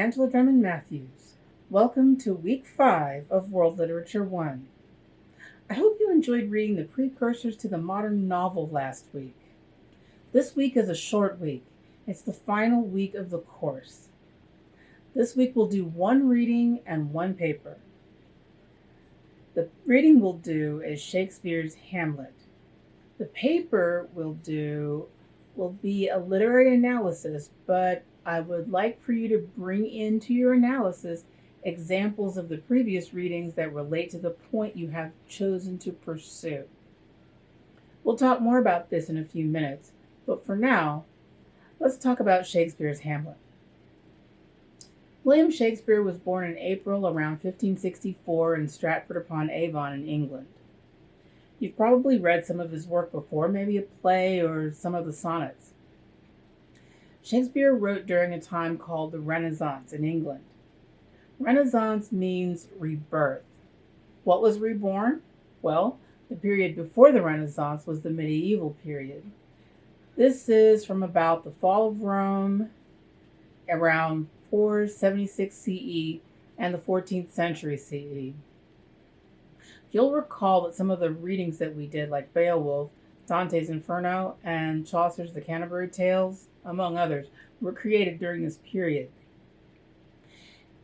Angela Drummond Matthews. Welcome to Week 5 of World Literature 1. I hope you enjoyed reading the precursors to the modern novel last week. This week is a short week. It's the final week of the course. This week we'll do one reading and one paper. The reading we'll do is Shakespeare's Hamlet. The paper we'll do will be a literary analysis, but I would like for you to bring into your analysis examples of the previous readings that relate to the point you have chosen to pursue. We'll talk more about this in a few minutes, but for now, let's talk about Shakespeare's Hamlet. William Shakespeare was born in April around 1564 in Stratford-upon-Avon in England. You've probably read some of his work before, maybe a play or some of the sonnets. Shakespeare wrote during a time called the Renaissance in England. Renaissance means rebirth. What was reborn? Well, the period before the Renaissance was the medieval period. This is from about the fall of Rome around 476 CE and the 14th century CE. You'll recall that some of the readings that we did, like Beowulf, Dante's Inferno, and Chaucer's The Canterbury Tales, among others, were created during this period.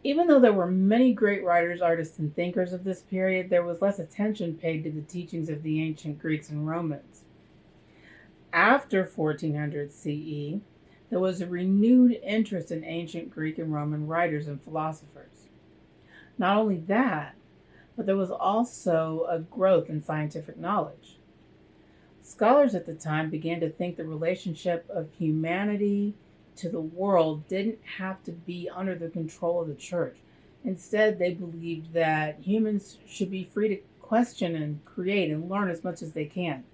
Even though there were many great writers, artists, and thinkers of this period, there was less attention paid to the teachings of the ancient Greeks and Romans. After 1400 CE, there was a renewed interest in ancient Greek and Roman writers and philosophers. Not only that, but there was also a growth in scientific knowledge. Scholars at the time began to think the relationship of humanity to the world didn't have to be under the control of the church. Instead, they believed that humans should be free to question and create and learn as much as they can.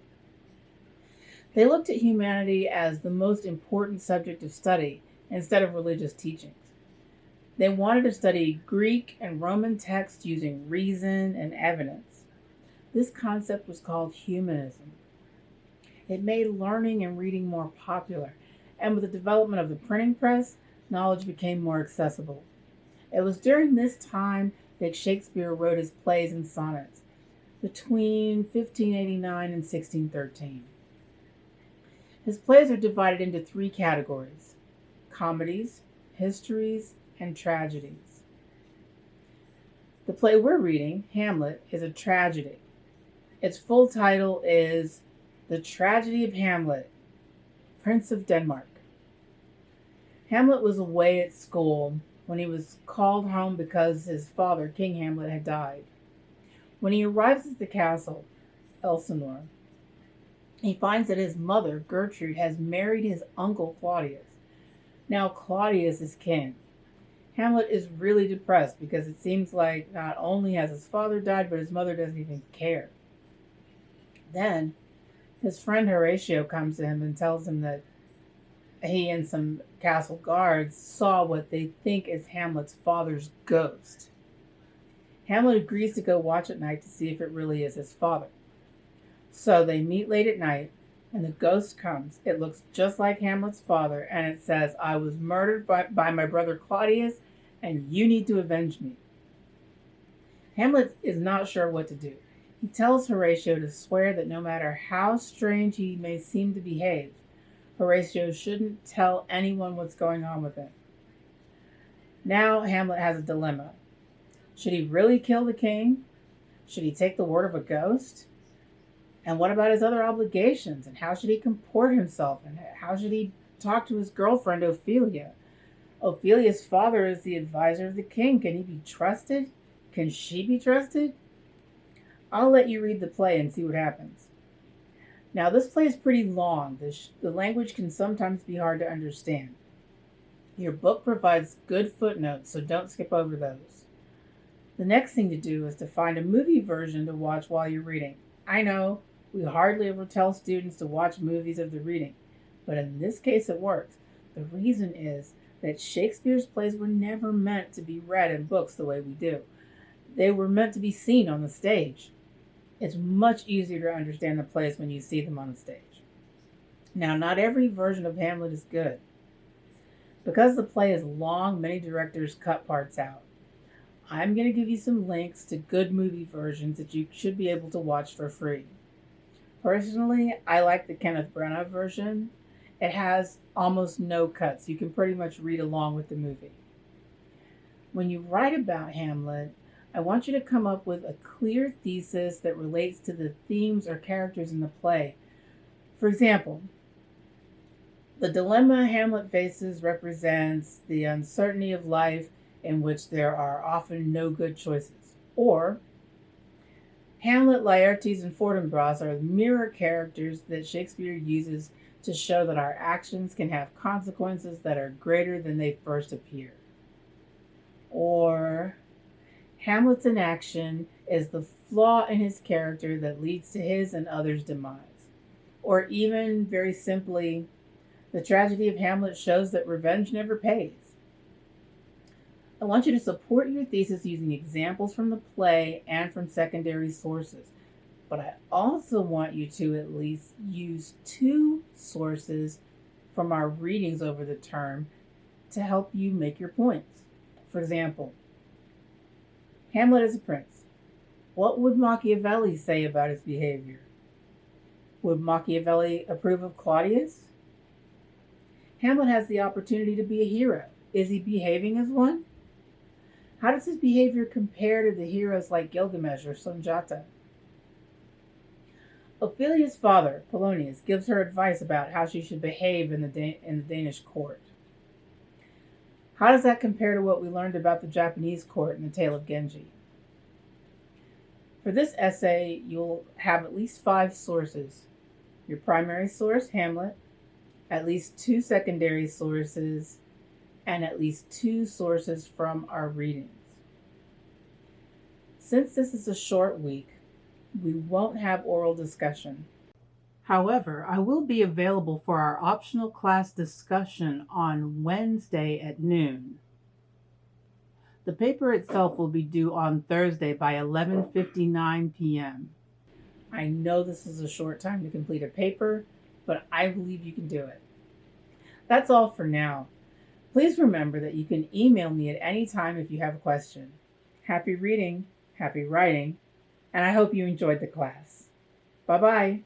They looked at humanity as the most important subject of study instead of religious teachings. They wanted to study Greek and Roman texts using reason and evidence. This concept was called humanism. It made learning and reading more popular, and with the development of the printing press, knowledge became more accessible. It was during this time that Shakespeare wrote his plays and sonnets, between 1589 and 1613. His plays are divided into three categories: comedies, histories, and tragedies. The play we're reading, Hamlet, is a tragedy. Its full title is The Tragedy of Hamlet, Prince of Denmark. Hamlet was away at school when he was called home because his father, King Hamlet, had died. When he arrives at the castle, Elsinore, he finds that his mother, Gertrude, has married his uncle Claudius. Now Claudius is king. Hamlet is really depressed because it seems like not only has his father died, but his mother doesn't even care. Then his friend Horatio comes to him and tells him that he and some castle guards saw what they think is Hamlet's father's ghost. Hamlet agrees to go watch at night to see if it really is his father. So they meet late at night, and the ghost comes. It looks just like Hamlet's father, and it says, "I was murdered by my brother Claudius, and you need to avenge me." Hamlet is not sure what to do. He tells Horatio to swear that no matter how strange he may seem to behave, Horatio shouldn't tell anyone what's going on with him. Now Hamlet has a dilemma. Should he really kill the king? Should he take the word of a ghost? And what about his other obligations? And how should he comport himself? And how should he talk to his girlfriend, Ophelia? Ophelia's father is the advisor of the king. Can he be trusted? Can she be trusted? I'll let you read the play and see what happens. Now, this play is pretty long. The language can sometimes be hard to understand. Your book provides good footnotes, so don't skip over those. The next thing to do is to find a movie version to watch while you're reading. I know, we hardly ever tell students to watch movies of the reading, but in this case it works. The reason is that Shakespeare's plays were never meant to be read in books the way we do. They were meant to be seen on the stage. It's much easier to understand the plays when you see them on the stage. Now, not every version of Hamlet is good. Because the play is long, many directors cut parts out. I'm going to give you some links to good movie versions that you should be able to watch for free. Personally, I like the Kenneth Branagh version. It has almost no cuts. You can pretty much read along with the movie. When you write about Hamlet, I want you to come up with a clear thesis that relates to the themes or characters in the play. For example, the dilemma Hamlet faces represents the uncertainty of life in which there are often no good choices. Or, Hamlet, Laertes, and Fortinbras are mirror characters that Shakespeare uses to show that our actions can have consequences that are greater than they first appear. Or, Hamlet's inaction is the flaw in his character that leads to his and others' demise. Or even, very simply, the tragedy of Hamlet shows that revenge never pays. I want you to support your thesis using examples from the play and from secondary sources. But I also want you to at least use 2 sources from our readings over the term to help you make your points. For example, Hamlet is a prince. What would Machiavelli say about his behavior? Would Machiavelli approve of Claudius? Hamlet has the opportunity to be a hero. Is he behaving as one? How does his behavior compare to the heroes like Gilgamesh or Sunjata? Ophelia's father, Polonius, gives her advice about how she should behave in the Danish court. How does that compare to what we learned about the Japanese court in the Tale of Genji? For this essay, you'll have at least 5 sources. Your primary source, Hamlet, at least 2 secondary sources, and at least 2 sources from our readings. Since this is a short week, we won't have oral discussion. However, I will be available for our optional class discussion on Wednesday at noon. The paper itself will be due on Thursday by 11:59 p.m. I know this is a short time to complete a paper, but I believe you can do it. That's all for now. Please remember that you can email me at any time if you have a question. Happy reading, happy writing, and I hope you enjoyed the class. Bye-bye.